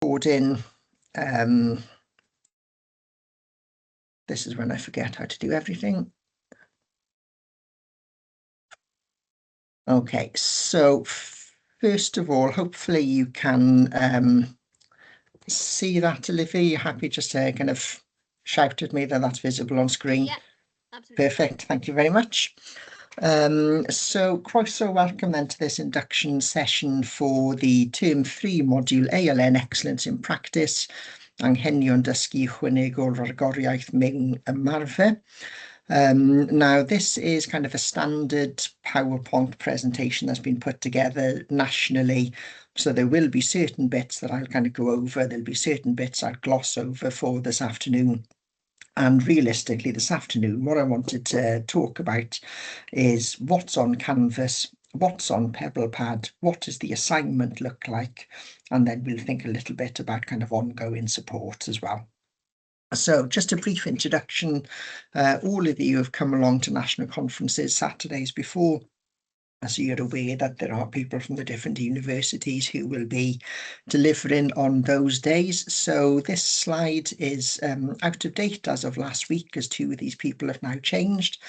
recording. This is when I forget how to do everything. Okay, so first of all, hopefully you can see that, Olivia. You're happy just to kind of shout at me that that's visible on screen? Yeah, absolutely. Perfect, thank you very much. So quite so welcome then to this induction session for the Term 3 module ALN Excellence in Practice, anghenion dysgu ychwanegol rhagoriaeth mewn ymarfer. Now this is kind of a standard PowerPoint presentation that's been put together nationally, so there will be certain bits that I'll kind of go over, there'll be certain bits I'll gloss over for this afternoon. And realistically, this afternoon, what I wanted to talk about is what's on Canvas, what's on PebblePad, what does the assignment look like, and then we'll think a little bit about kind of ongoing support as well. So just a brief introduction. All of you have come along to national conferences Saturdays before. So you're aware that there are people from the different universities who will be delivering on those days. So this slide is out of date as of last week, as two of these people have now changed.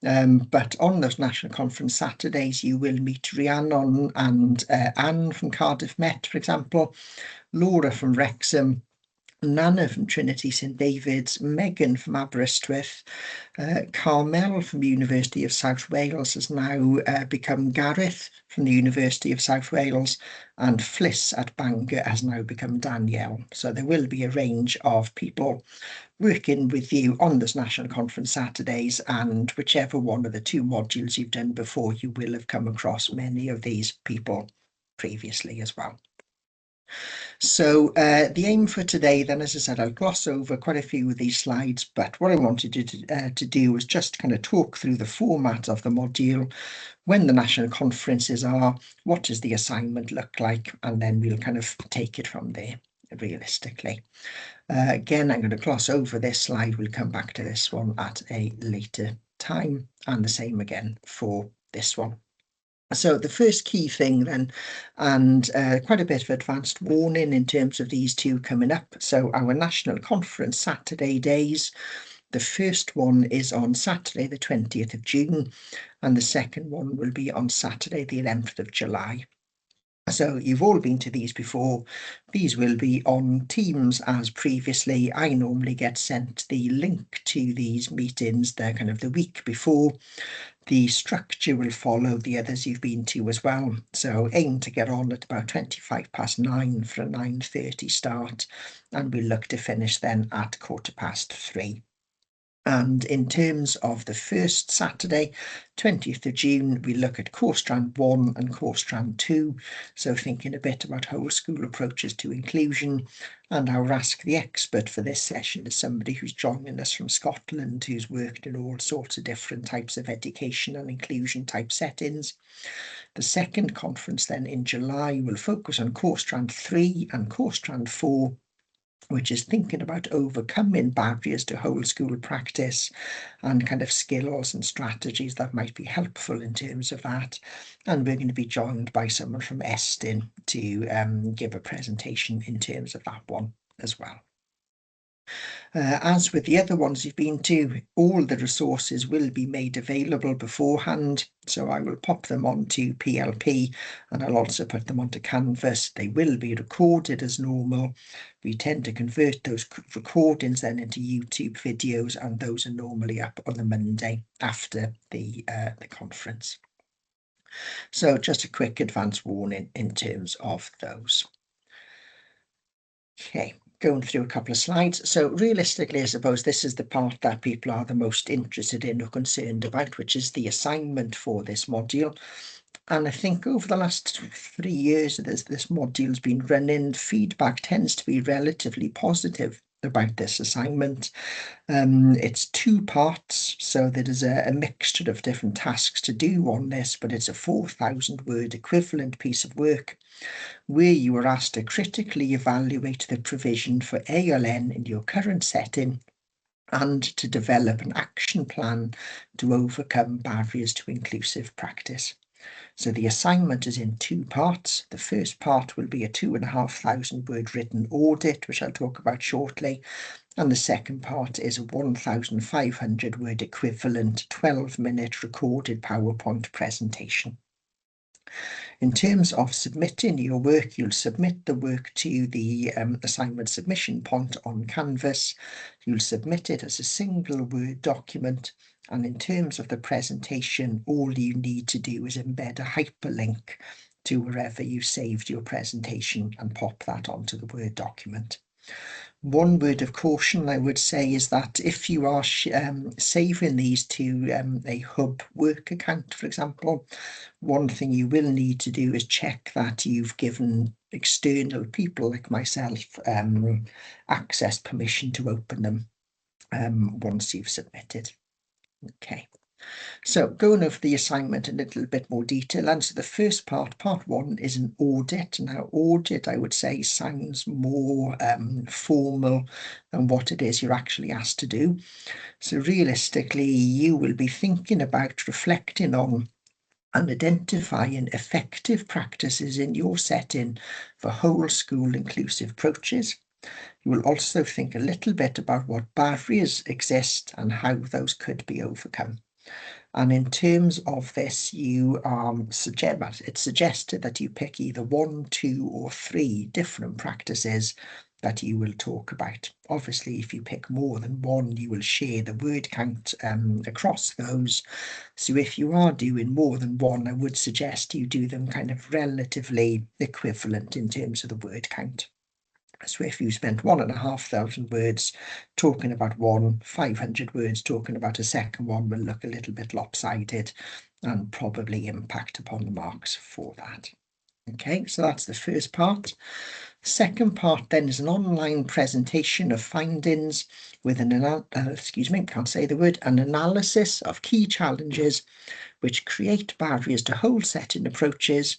But on those national conference Saturdays, you will meet Rhiannon and Anne from Cardiff Met, for example, Laura from Wrexham, Nana from Trinity St David's, Megan from Aberystwyth, Carmel from the University of South Wales has now become Gareth from the University of South Wales, and Fliss at Bangor has now become Danielle. So there will be a range of people working with you on this national conference Saturdays, and whichever one of the two modules you've done before, you will have come across many of these people previously as well. So the aim for today then, as I said, I'll gloss over quite a few of these slides, but what I wanted to do was just kind of talk through the format of the module, when the national conferences are, what does the assignment look like, and then we'll kind of take it from there realistically. Again, I'm going to gloss over this slide. We'll come back to this one at a later time, and the same again for this one. So the first key thing then, and quite a bit of advanced warning in terms of these two coming up. So our national conference Saturday days, the first one is on Saturday the 20th of June, and the second one will be on Saturday the 11th of July. So you've all been to these before. These will be on Teams as previously. I normally get sent the link to these meetings, they're kind of the week before. The structure will follow the others you've been to as well. So aim to get on at about 9:25 for a 9:30 start, and we'll look to finish then at 3:15. And in terms of the first Saturday, 20th of June, we look at Core Strand 1 and Core Strand 2. So thinking a bit about whole school approaches to inclusion. And our Ask the Expert for this session is somebody who's joining us from Scotland, who's worked in all sorts of different types of education and inclusion type settings. The second conference then in July will focus on Core Strand 3 and Core Strand 4, which is thinking about overcoming barriers to whole school practice and kind of skills and strategies that might be helpful in terms of that. And we're going to be joined by someone from Estin to give a presentation in terms of that one as well. As with the other ones you've been to, all the resources will be made available beforehand, so I will pop them onto PLP and I'll also put them onto Canvas. They will be recorded as normal. We tend to convert those recordings then into YouTube videos, and those are normally up on the Monday after the conference. So just a quick advance warning in terms of those. Okay. Going through a couple of slides. So realistically, I suppose this is the part that people are the most interested in or concerned about, which is the assignment for this module. And I think over the last 3 years this module's been running, feedback tends to be relatively positive about this assignment. It's 2 parts, so there is a mixture of different tasks to do on this, but it's a 4,000 word equivalent piece of work, where you are asked to critically evaluate the provision for ALN in your current setting and to develop an action plan to overcome barriers to inclusive practice. So the assignment is in two parts. The first part will be a 2,500 word written audit, which I'll talk about shortly. And the second part is a 1,500 word equivalent 12-minute recorded PowerPoint presentation. In terms of submitting your work, you'll submit the work to the assignment submission point on Canvas. You'll submit it as a single Word document. And in terms of the presentation, all you need to do is embed a hyperlink to wherever you saved your presentation and pop that onto the Word document. One word of caution I would say is that if you are saving these to a hub work account, for example, one thing you will need to do is check that you've given external people like myself access permission to open them once you've submitted. Okay. So going over the assignment in a little bit more detail, and so the first part, part one, is an audit. Now, audit, I would say, sounds more formal than what it is you're actually asked to do. So realistically, you will be thinking about reflecting on and identifying effective practices in your setting for whole school inclusive approaches. You will also think a little bit about what barriers exist and how those could be overcome. And in terms of this, it's suggested that you pick either 1, 2, or 3 different practices that you will talk about. Obviously, if you pick more than one, you will share the word count across those. So if you are doing more than one, I would suggest you do them kind of relatively equivalent in terms of the word count. So if you spent 1,500 words talking about one, 500 words talking about a second one will look a little bit lopsided and probably impact upon the marks for that. Okay, so that's the first part. Second part then is an online presentation of findings with an analysis of key challenges which create barriers to whole setting approaches,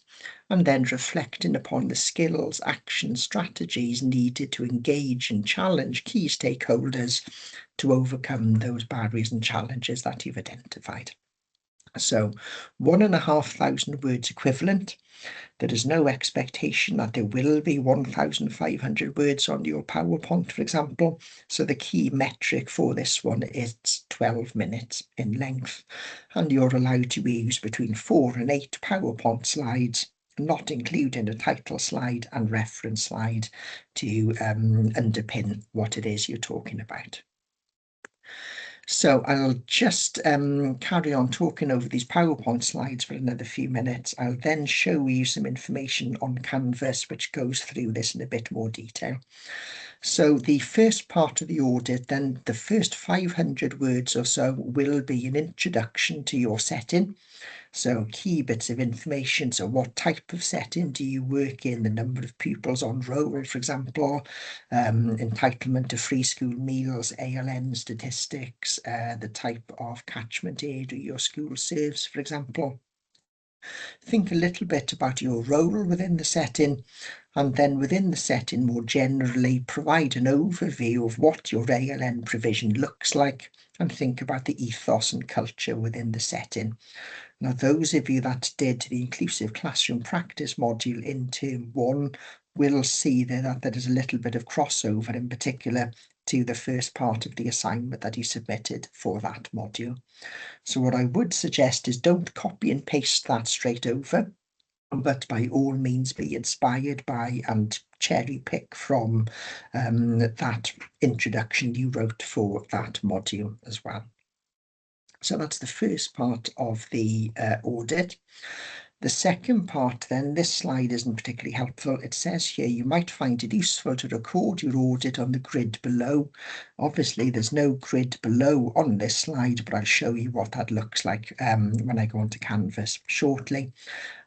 and then reflecting upon the skills, action, strategies needed to engage and challenge key stakeholders to overcome those barriers and challenges that you've identified. So 1,500 words equivalent. There is no expectation that there will be 1,500 words on your PowerPoint, for example. So the key metric for this one is 12 minutes in length, and you're allowed to use between 4 and 8 PowerPoint slides, not including a title slide and reference slide to underpin what it is you're talking about. So I'll just carry on talking over these PowerPoint slides for another few minutes. I'll then show you some information on Canvas which goes through this in a bit more detail. So the first part of the audit, then the first 500 words or so will be an introduction to your setting. So key bits of information. So what type of setting do you work in? The number of pupils on roll, for example, entitlement to free school meals, ALN statistics, the type of catchment area your school serves, for example. Think a little bit about your role within the setting, and then within the setting more generally provide an overview of what your ALN provision looks like, and think about the ethos and culture within the setting. Now, those of you that did the Inclusive Classroom Practice module in Term 1 will see that there is a little bit of crossover, in particular to the first part of the assignment that you submitted for that module. So what I would suggest is don't copy and paste that straight over, but by all means be inspired by and cherry pick from that introduction you wrote for that module as well. So that's the first part of the audit. The second part then, this slide isn't particularly helpful. It says here you might find it useful to record your audit on the grid below. Obviously there's no grid below on this slide, but I'll show you what that looks like when I go onto Canvas shortly.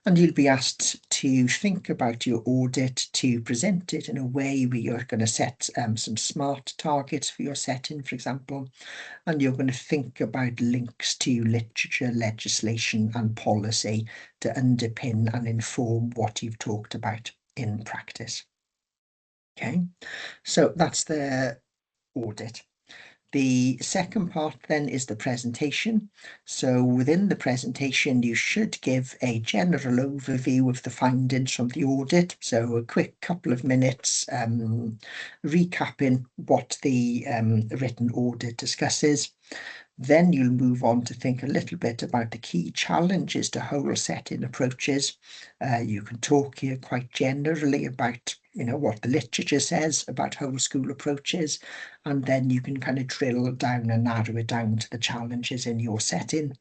And you'll be asked to think about your audit, to present it in a way where you're going to set some SMART targets for your setting, for example, and you're going to think about links to literature, legislation and policy to underpin and inform what you've talked about in practice. Okay, so that's the audit. The second part then is the presentation. So within the presentation, you should give a general overview of the findings from the audit. So a quick couple of minutes recapping what the written audit discusses. Then you'll move on to think a little bit about the key challenges to whole setting approaches. You can talk here quite generally about, what the literature says about whole school approaches, and then you can kind of drill down and narrow it down to the challenges in your setting.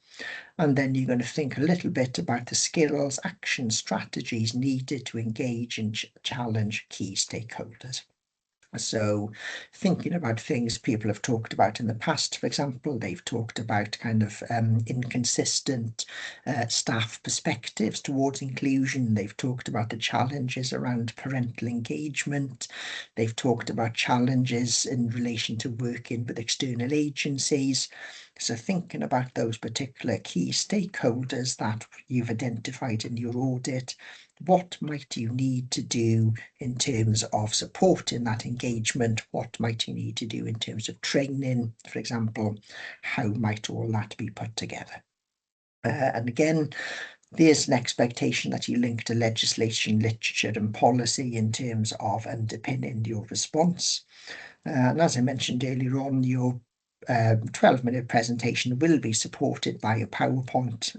And then you're going to think a little bit about the skills, action strategies needed to engage and challenge key stakeholders. So thinking about things people have talked about in the past, for example, they've talked about kind of inconsistent staff perspectives towards inclusion. They've talked about the challenges around parental engagement. They've talked about challenges in relation to working with external agencies. So thinking about those particular key stakeholders that you've identified in your audit, what might you need to do in terms of supporting that engagement? What might you need to do in terms of training, for example? How might all that be put together? And again, there's an expectation that you link to legislation, literature and policy in terms of underpinning your response. And as I mentioned earlier on, your 12-minute presentation will be supported by a PowerPoint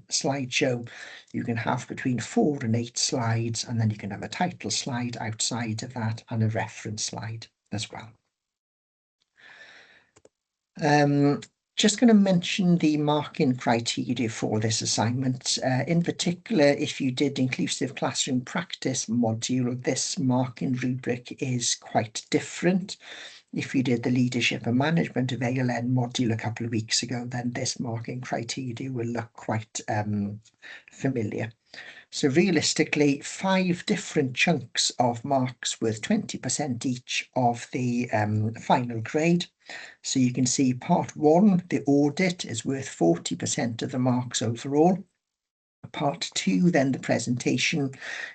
slideshow. You can have between 4 and 8 slides, and then you can have a title slide outside of that and a reference slide as well. Just going to mention the marking criteria for this assignment. In particular, if you did inclusive classroom practice module, this marking rubric is quite different. If you did the leadership and management of ALN module a couple of weeks ago, then this marking criteria will look quite familiar. So realistically, 5 different chunks of marks worth 20% each of the final grade. So you can see part 1, the audit, is worth 40% of the marks overall. Part 2, then the presentation,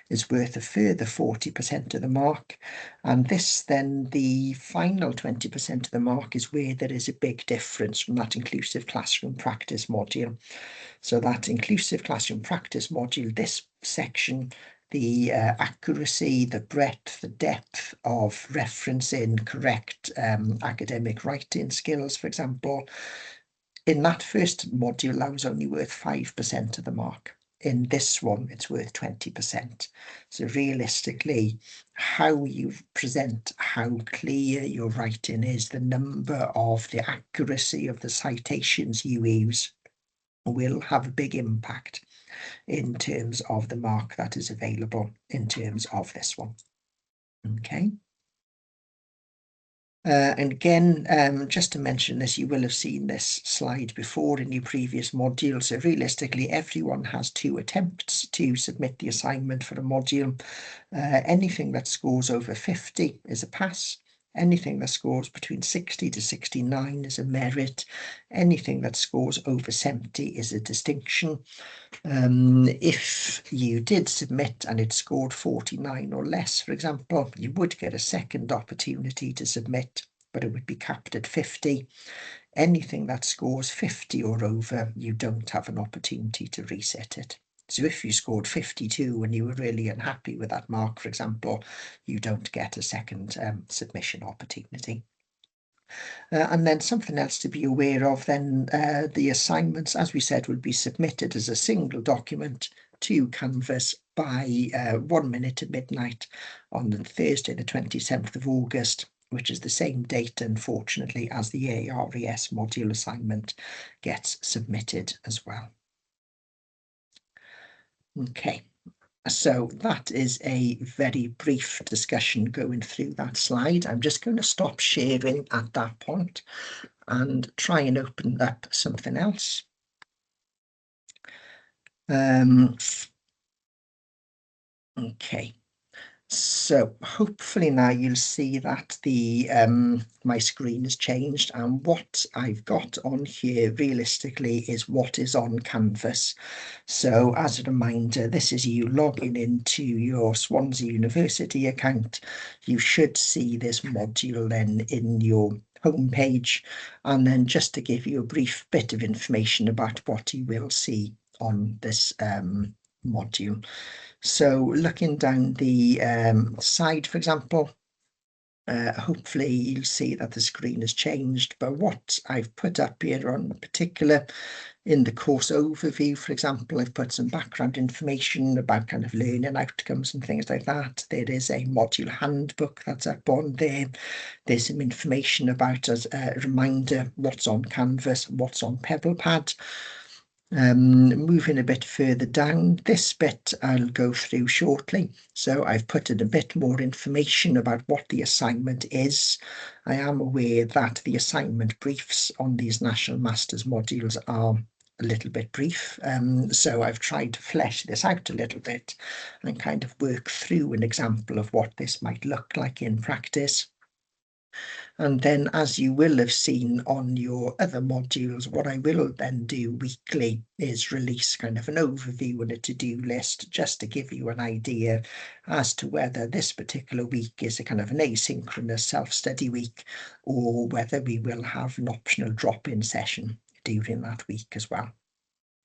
is worth a further 40% of the mark. And this then, the final 20% of the mark, is where there is a big difference from that inclusive classroom practice module. So that inclusive classroom practice module, this section, the accuracy, the breadth, the depth of referencing correct academic writing skills, for example, in that first module, that was only worth 5% of the mark. In this one, it's worth 20%. So realistically, how you present, how clear your writing is, the number of the accuracy of the citations you use will have a big impact in terms of the mark that is available in terms of this one. Okay. And again, just to mention this, you will have seen this slide before in your previous module. So realistically, everyone has 2 attempts to submit the assignment for a module. Anything that scores over 50 is a pass. Anything that scores between 60 to 69 is a merit. Anything that scores over 70 is a distinction. If you did submit and it scored 49 or less, for example, you would get a second opportunity to submit, but it would be capped at 50. Anything that scores 50 or over, you don't have an opportunity to reset it. So if you scored 52 and you were really unhappy with that mark, for example, you don't get a second submission opportunity. And then something else to be aware of then, the assignments, as we said, will be submitted as a single document to Canvas by 1 minute to midnight on Thursday, the 27th of August, which is the same date, unfortunately, as the ARES module assignment gets submitted as well. Okay, so that is a very brief discussion going through that slide. I'm just going to stop sharing at that point and try and open up something else. Okay. So hopefully now you'll see that the my screen has changed, and what I've got on here realistically is what is on Canvas. So as a reminder, this is you logging into your Swansea University account. You should see this module then in your homepage, and then just to give you a brief bit of information about what you will see on this module. So looking down the side, for example, hopefully you'll see that the screen has changed, but what I've put up here on particular in the course overview, for example, I've put some background information about kind of learning outcomes and things like that. There is a module handbook that's up on there. There's some information about, as a reminder, what's on Canvas, what's on PebblePad. Moving a bit further down, this bit I'll go through shortly. So I've put in a bit more information about what the assignment is. I am aware that the assignment briefs on these National Masters modules are a little bit brief. So I've tried to flesh this out a little bit and kind of work through an example of what this might look like in practice. And then, as you will have seen on your other modules, what I will then do weekly is release kind of an overview and a to-do list, just to give you an idea as to whether this particular week is a kind of an asynchronous self-study week, or whether we will have an optional drop-in session during that week as well.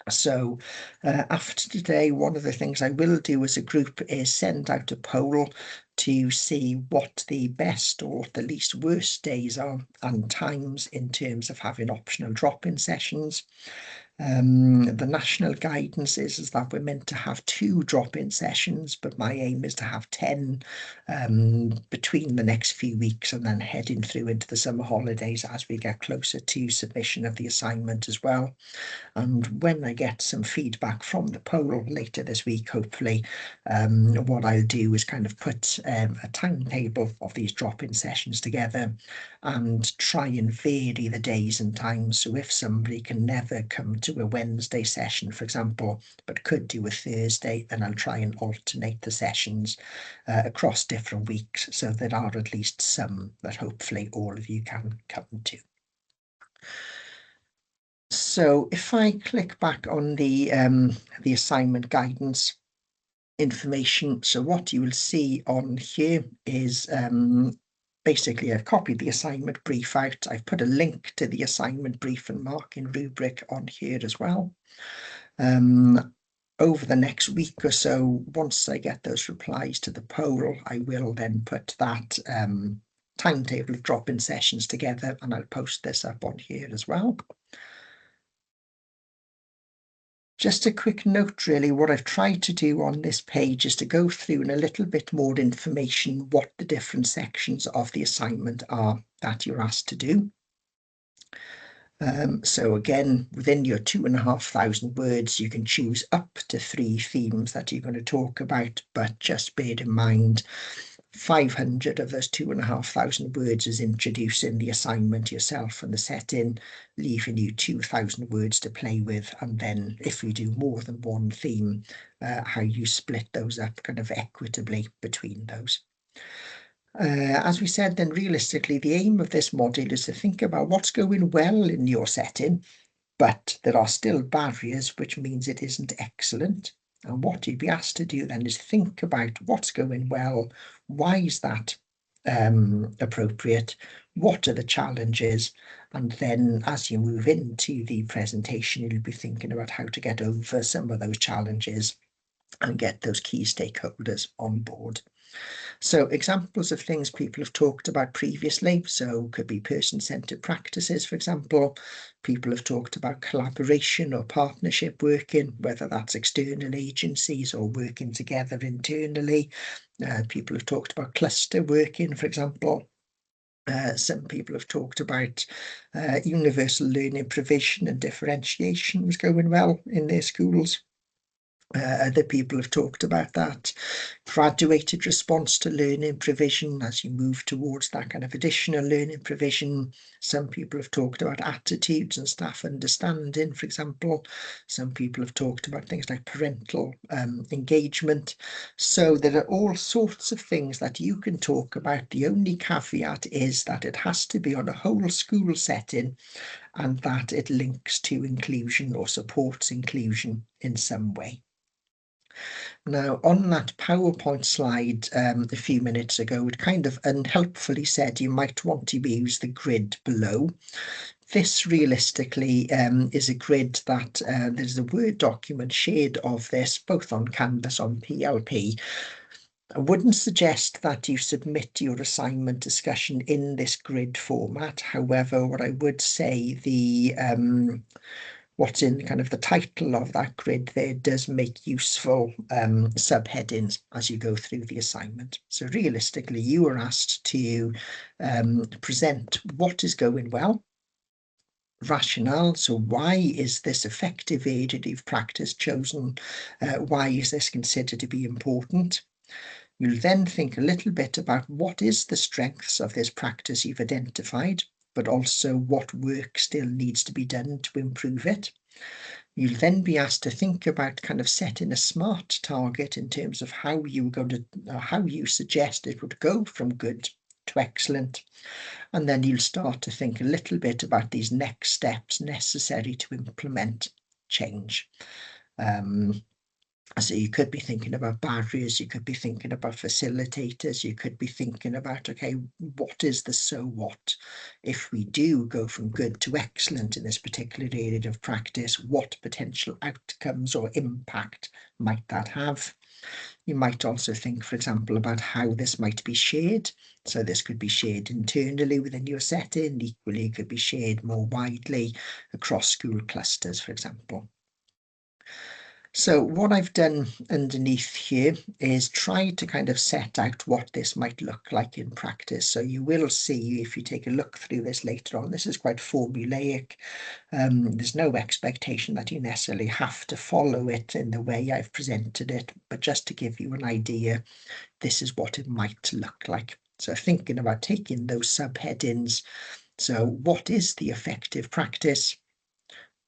So after today, one of the things I will do as a group is send out a poll to see what the best or the least worst days are and times in terms of having optional drop-in sessions. The national guidance is that we're meant to have 2 drop-in sessions, but my aim is to have 10 between the next few weeks, and then heading through into the summer holidays as we get closer to submission of the assignment as well. And when I get some feedback from the poll later this week, hopefully, what I'll do is kind of put a timetable of these drop-in sessions together and try and vary the days and times. So if somebody can never come to a Wednesday session, for example, but could do a Thursday, then I'll try and alternate the sessions across different weeks, so there are at least some that hopefully all of you can come to. So if I click back on the assignment guidance information, so what you will see on here is basically I've copied the assignment brief out. I've put a link to the assignment brief and marking rubric on here as well. Over the next week or so, once I get those replies to the poll, I will then put that timetable of drop-in sessions together, and I'll post this up on here as well. Just a quick note, really, what I've tried to do on this page is to go through in a little bit more information what the different sections of the assignment are that you're asked to do. So again, within your 2,500 words, you can choose up to 3 themes that you're going to talk about, but just bear in mind 500 of those 2,500 words is introducing the assignment yourself and the setting, leaving you 2,000 words to play with. And then if you do more than one theme, how you split those up kind of equitably between those. As we said, then realistically, the aim of this module is to think about what's going well in your setting, but there are still barriers, which means it isn't excellent. And what you'd be asked to do then is think about what's going well, why is that appropriate, what are the challenges, and then as you move into the presentation, you'll be thinking about how to get over some of those challenges and get those key stakeholders on board. So examples of things people have talked about previously, so could be person-centered practices, for example. People have talked about collaboration or partnership working, whether that's external agencies or working together internally. People have talked about cluster working, for example. Some people have talked about universal learning provision and differentiation was going well in their schools. Other people have talked about that graduated response to learning provision as you move towards that kind of additional learning provision. Some people have talked about attitudes and staff understanding, for example. Some people have talked about things like parental engagement. So there are all sorts of things that you can talk about. The only caveat is that it has to be on a whole school setting and that it links to inclusion or supports inclusion in some way. Now, on that PowerPoint slide a few minutes ago, it kind of unhelpfully said you might want to use the grid below. This realistically is a grid that there's a Word document shared of this, both on Canvas, on PLP. I wouldn't suggest that you submit your assignment discussion in this grid format. However, what I would say, the what's in kind of the title of that grid there does make useful subheadings as you go through the assignment. So realistically, you are asked to present what is going well, rationale. So why is this effective area you've practiced chosen? Why is this considered to be important? You'll then think a little bit about what is the strengths of this practice you've identified, but also what work still needs to be done to improve it. You'll then be asked to think about kind of setting a SMART target in terms of how you suggest it would go from good to excellent. And then you'll start to think a little bit about these next steps necessary to implement change. So you could be thinking about barriers, you could be thinking about facilitators, you could be thinking about, okay, what is the so what? If we do go from good to excellent in this particular area of practice, what potential outcomes or impact might that have? You might also think, for example, about how this might be shared. So this could be shared internally within your setting, equally it could be shared more widely across school clusters, for example. So what I've done underneath here is try to kind of set out what this might look like in practice. So you will see, if you take a look through this later on, this is quite formulaic. There's no expectation that you necessarily have to follow it in the way I've presented it, but just to give you an idea, this is what it might look like. So thinking about taking those subheadings. So what is the effective practice?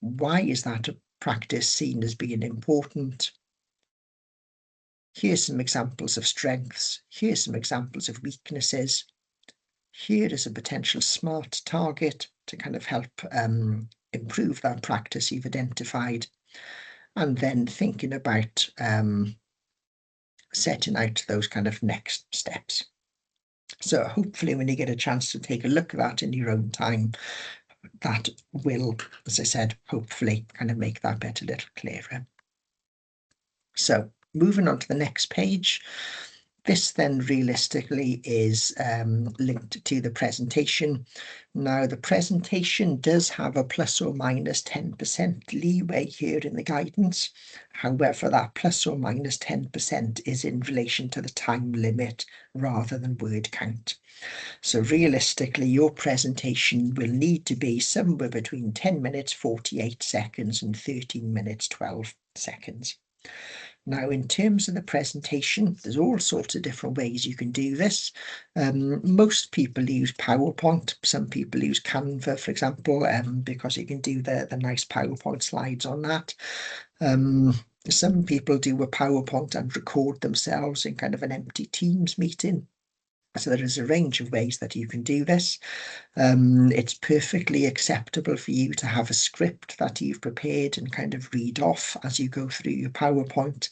Why is that a practice seen as being important? Here's some examples of strengths. Here's some examples of weaknesses. Here is a potential SMART target to kind of help improve that practice you've identified. And then thinking about setting out those kind of next steps. So hopefully when you get a chance to take a look at that in your own time, that will, as I said, hopefully kind of make that bit a little clearer. So moving on to the next page, this then realistically is linked to the presentation. Now the presentation does have a plus or minus 10% leeway here in the guidance. However, that plus or minus 10% is in relation to the time limit rather than word count. So realistically, your presentation will need to be somewhere between 10 minutes, 48 seconds and 13 minutes, 12 seconds. Now, in terms of the presentation, there's all sorts of different ways you can do this. Most people use PowerPoint. Some people use Canva, for example, because you can do the nice PowerPoint slides on that. Some people do a PowerPoint and record themselves in kind of an empty Teams meeting. So there is a range of ways that you can do this. It's perfectly acceptable for you to have a script that you've prepared and kind of read off as you go through your PowerPoint.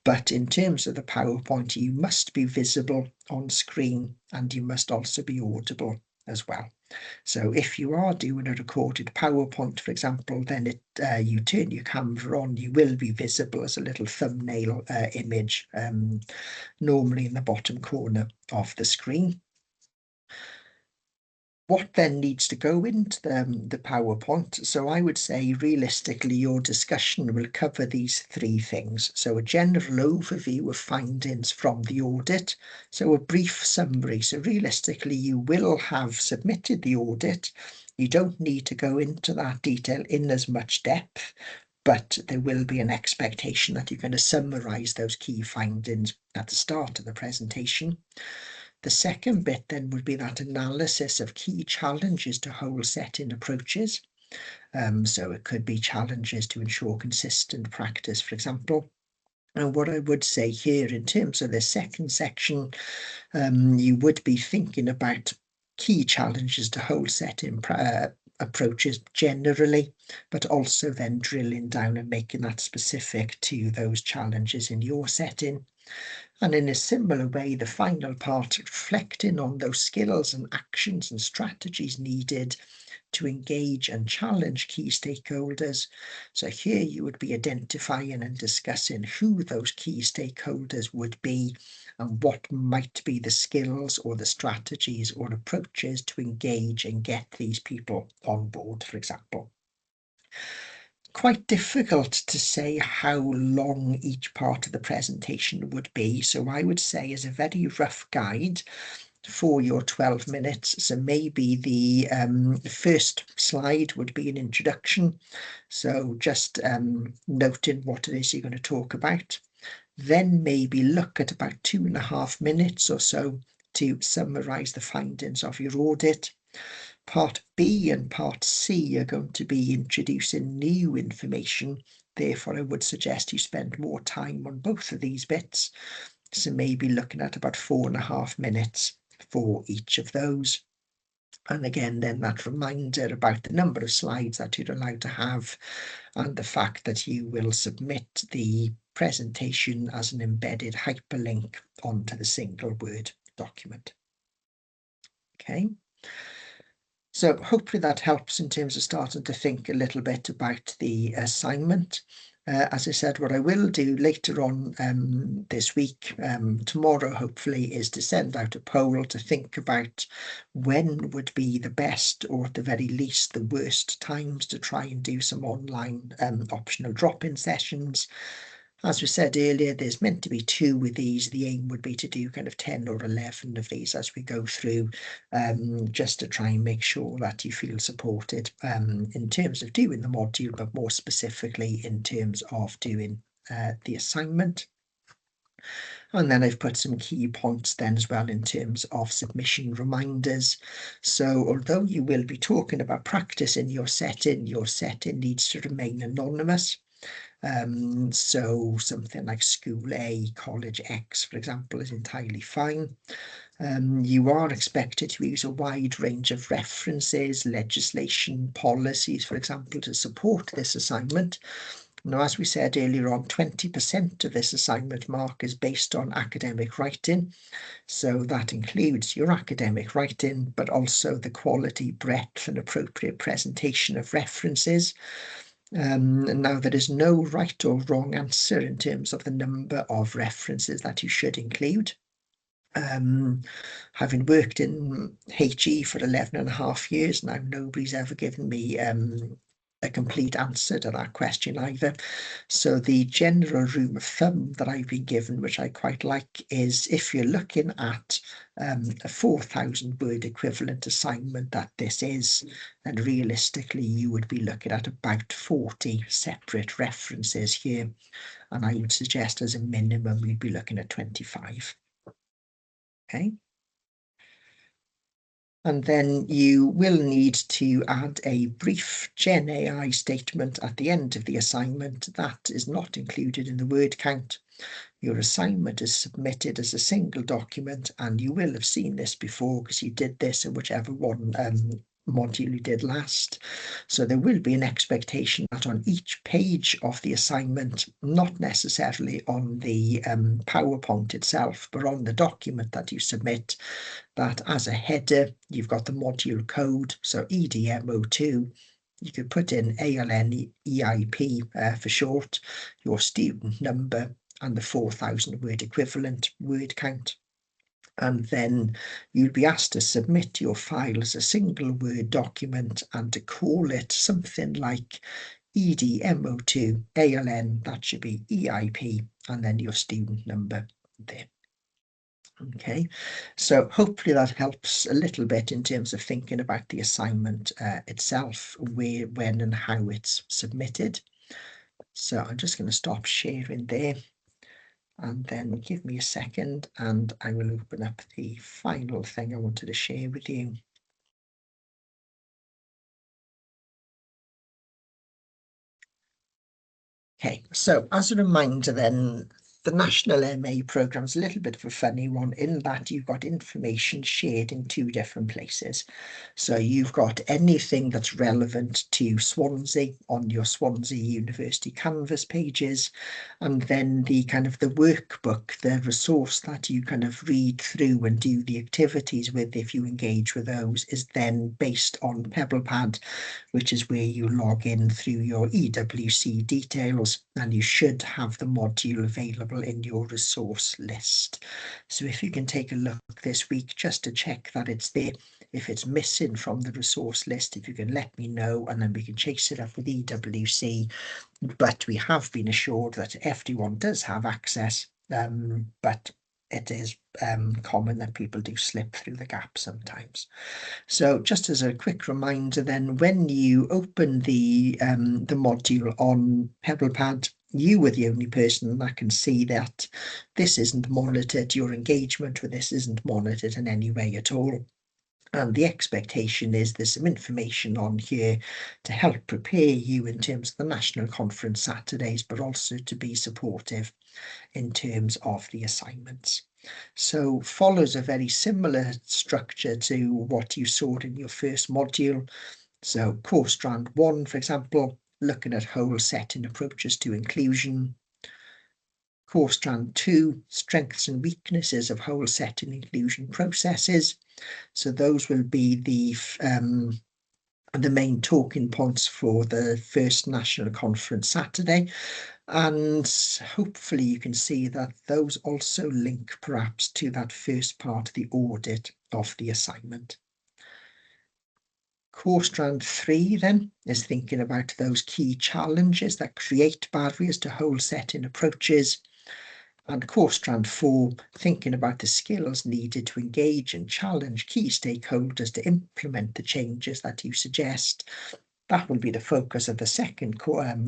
But in terms of the PowerPoint, you must be visible on screen and you must also be audible as well. So if you are doing a recorded PowerPoint, for example, then you turn your camera on, you will be visible as a little thumbnail image, normally in the bottom corner of the screen. What then needs to go into the PowerPoint? So I would say realistically your discussion will cover these three things. So a general overview of findings from the audit. So a brief summary. So realistically you will have submitted the audit. You don't need to go into that detail in as much depth, but there will be an expectation that you're going to summarise those key findings at the start of the presentation. The second bit then would be that analysis of key challenges to whole setting approaches. So it could be challenges to ensure consistent practice, for example. And what I would say here in terms of the second section, you would be thinking about key challenges to whole setting approaches generally, but also then drilling down and making that specific to those challenges in your setting. And in a similar way, the final part, reflecting on those skills and actions and strategies needed to engage and challenge key stakeholders. So here you would be identifying and discussing who those key stakeholders would be and what might be the skills or the strategies or approaches to engage and get these people on board, for example. Quite difficult to say how long each part of the presentation would be, so I would say as a very rough guide for your 12 minutes, so maybe the first slide would be an introduction, so just noting what it is you're going to talk about, then maybe look at about 2.5 minutes or so to summarise the findings of your audit. Part B and Part C are going to be introducing new information. Therefore, I would suggest you spend more time on both of these bits. So maybe looking at about 4.5 minutes for each of those. And again, then that reminder about the number of slides that you're allowed to have and the fact that you will submit the presentation as an embedded hyperlink onto the single Word document. Okay. So hopefully that helps in terms of starting to think a little bit about the assignment. As I said, what I will do later on this week, tomorrow hopefully, is to send out a poll to think about when would be the best, or at the very least the worst times, to try and do some online optional drop-in sessions. As we said earlier, there's meant to be 2 with these. The aim would be to do kind of 10 or 11 of these as we go through, just to try and make sure that you feel supported in terms of doing the module, but more specifically in terms of doing the assignment. And then I've put some key points then as well in terms of submission reminders. So although you will be talking about practice in your setting needs to remain anonymous. So something like School A, College X, for example, is entirely fine. You are expected to use a wide range of references, legislation, policies, for example, to support this assignment. Now, as we said earlier on, 20% of this assignment mark is based on academic writing. So that includes your academic writing, but also the quality, breadth, and appropriate presentation of references. Now, there is no right or wrong answer in terms of the number of references that you should include. Having worked in HE for 11.5 years now, nobody's ever given me a complete answer to that question either. So the general rule of thumb that I've been given, which I quite like, is if you're looking at a 4,000 word equivalent assignment that this is, and realistically you would be looking at about 40 separate references here, and I would suggest as a minimum you'd be looking at 25. Okay. And then you will need to add a brief Gen AI statement at the end of the assignment that is not included in the word count. Your assignment is submitted as a single document, and you will have seen this before because you did this in whichever one module you did last. So there will be an expectation that on each page of the assignment, not necessarily on the PowerPoint itself, but on the document that you submit, that as a header, you've got the module code, so EDMO2. You could put in ALN EiP for short, your student number, and the 4,000 word equivalent word count. And then you'd be asked to submit your file as a single Word document and to call it something like EDMO2 ALN, that should be EIP, and then your student number there. Okay, so hopefully that helps a little bit in terms of thinking about the assignment itself, where, when and how it's submitted. So I'm just going to stop sharing there, and then give me a second and I will open up the final thing I wanted to share with you. Okay, so as a reminder then, The National MA programme is a little bit of a funny one in that you've got information shared in two different places. So you've got anything that's relevant to Swansea on your Swansea University Canvas pages, and then the kind of the workbook, the resource that you kind of read through and do the activities with if you engage with those, is then based on PebblePad, which is where you log in through your EWC details, and you should have the module available in your resource list. So if you can take a look this week just to check that it's there. If it's missing from the resource list, if you can let me know, and then we can chase it up with EWC. But we have been assured that everyone does have access, but it is common that people do slip through the gap sometimes. So just as a quick reminder then, when you open the module on PebblePad, you were the only person that can see that this isn't monitored, your engagement with this isn't monitored in any way at all. And the expectation is there's some information on here to help prepare you in terms of the National Conference Saturdays, but also to be supportive in terms of the assignments. So follows a very similar structure to what you saw in your first module. So core strand 1, for example, looking at whole setting approaches to inclusion. Core strand 2, strengths and weaknesses of whole setting inclusion processes. So those will be the main talking points for the first National Conference Saturday. And hopefully you can see that those also link perhaps to that first part of the audit of the assignment. Core strand 3 then is thinking about those key challenges that create barriers to whole setting approaches. And core strand 4, thinking about the skills needed to engage and challenge key stakeholders to implement the changes that you suggest. That will be the focus of the second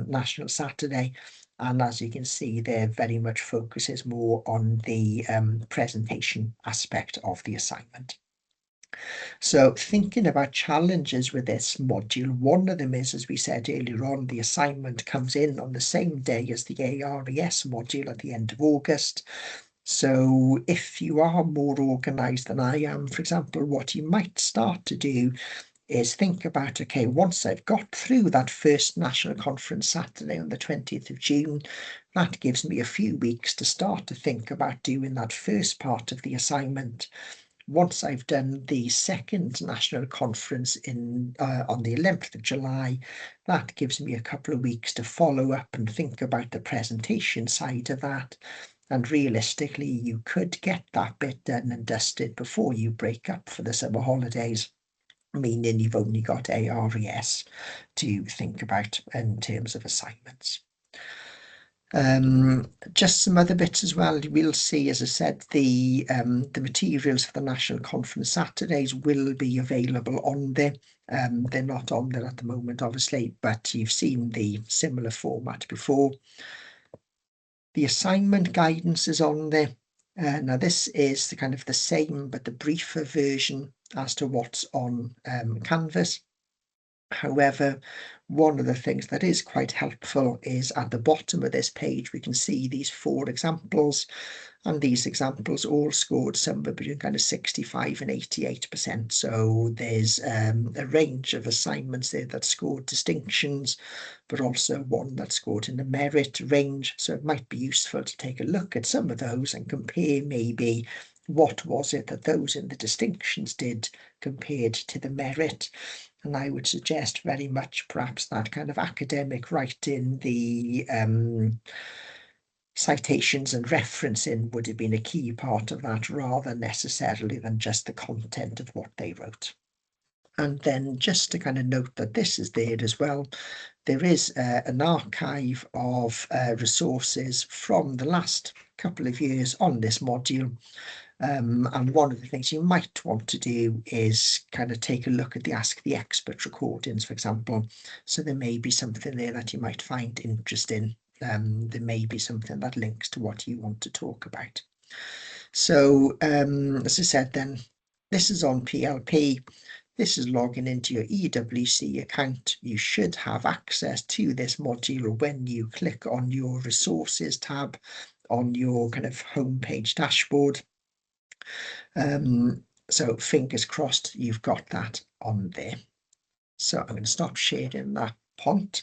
National Saturday. And as you can see, there very much focuses more on the presentation aspect of the assignment. So thinking about challenges with this module, one of them is, as we said earlier on, the assignment comes in on the same day as the ARES module at the end of August. So if you are more organised than I am, for example, what you might start to do is think about, okay, once I've got through that first National Conference Saturday on the 20th of June, that gives me a few weeks to start to think about doing that first part of the assignment. Once I've done the second national conference on the 11th of July, that gives me a couple of weeks to follow up and think about the presentation side of that. And realistically, you could get that bit done and dusted before you break up for the summer holidays, meaning you've only got ARES to think about in terms of assignments. Just some other bits as well. We'll see, as I said, the materials for the National Conference Saturdays will be available on there. They're not on there at the moment, obviously, but you've seen the similar format before. The assignment guidance is on there. Now this is the kind of the same, but the briefer version as to what's on Canvas. However, one of the things that is quite helpful is at the bottom of this page, we can see these 4 examples, and these examples all scored somewhere between kind of 65 and 88%. So there's a range of assignments there that scored distinctions, but also one that scored in the merit range. So it might be useful to take a look at some of those and compare maybe what was it that those in the distinctions did compared to the merit. And I would suggest very much perhaps that kind of academic writing, the citations and referencing would have been a key part of that, rather necessarily than just the content of what they wrote. And then just to kind of note that this is there as well, there is an archive of resources from the last couple of years on this module. And one of the things you might want to do is kind of take a look at the Ask the Expert recordings, for example. So there may be something there that you might find interesting. There may be something that links to what you want to talk about. So as I said then, this is on PLP. This is logging into your EWC account. You should have access to this module when you click on your resources tab on your kind of homepage dashboard. So fingers crossed you've got that on there. So I'm going to stop sharing that font.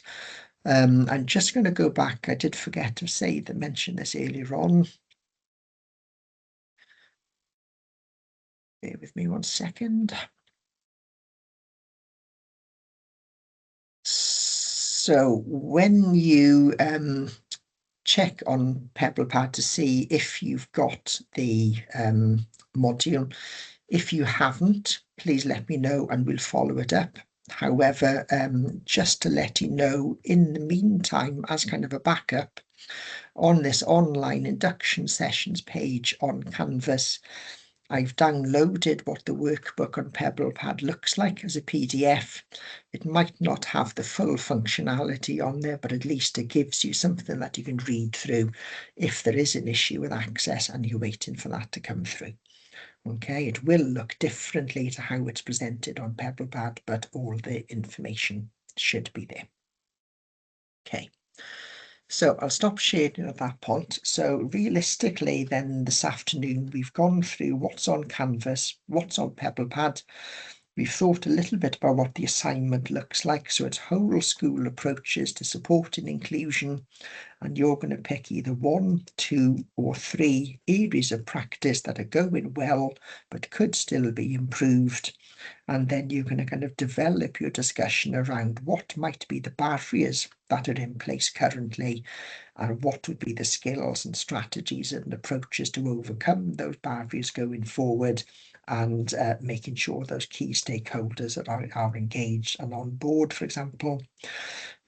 I'm just going to go back. I did forget to mention this earlier on. Bear with me 1 second. So when you check on PebblePad to see if you've got the module, if you haven't, please let me know and we'll follow it up. However, just to let you know, in the meantime, as kind of a backup, on this online induction sessions page on Canvas, I've downloaded what the workbook on PebblePad looks like as a PDF. It might not have the full functionality on there, but at least it gives you something that you can read through if there is an issue with access and you're waiting for that to come through. Okay, it will look differently to how it's presented on PebblePad, but all the information should be there. Okay. So I'll stop sharing at that point. So realistically then this afternoon, we've gone through what's on Canvas, what's on PebblePad. We've thought a little bit about what the assignment looks like. So it's whole school approaches to supporting inclusion. And you're going to pick either 1, 2 or 3 areas of practice that are going well, but could still be improved. And then you're going to kind of develop your discussion around what might be the barriers that are in place currently, and what would be the skills and strategies and approaches to overcome those barriers going forward, and making sure those key stakeholders are engaged and on board, for example.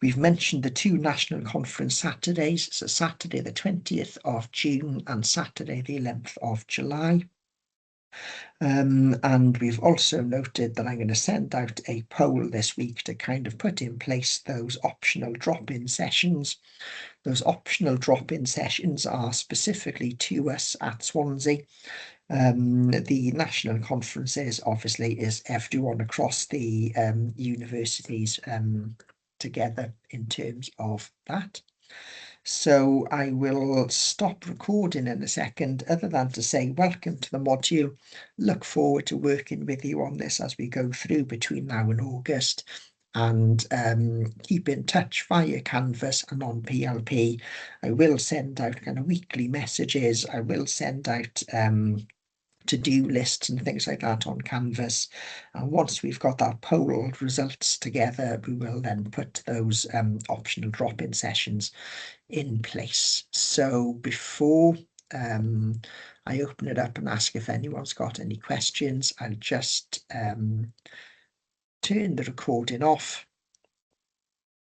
We've mentioned the 2 national conference Saturdays, so Saturday the 20th of June and Saturday the 11th of July. And we've also noted that I'm going to send out a poll this week to kind of put in place those optional drop-in sessions. Those optional drop-in sessions are specifically to us at Swansea. The national conferences obviously is everyone across the universities together in terms of that. So I will stop recording in a second, other than to say welcome to the module. Look forward to working with you on this as we go through between now and August, and keep in touch via Canvas and on PLP. I will send out kind of weekly messages. I will send out to-do lists and things like that on Canvas. And once we've got that poll results together, we will then put those optional drop-in sessions in place. So before I open it up and ask if anyone's got any questions, I'll just turn the recording off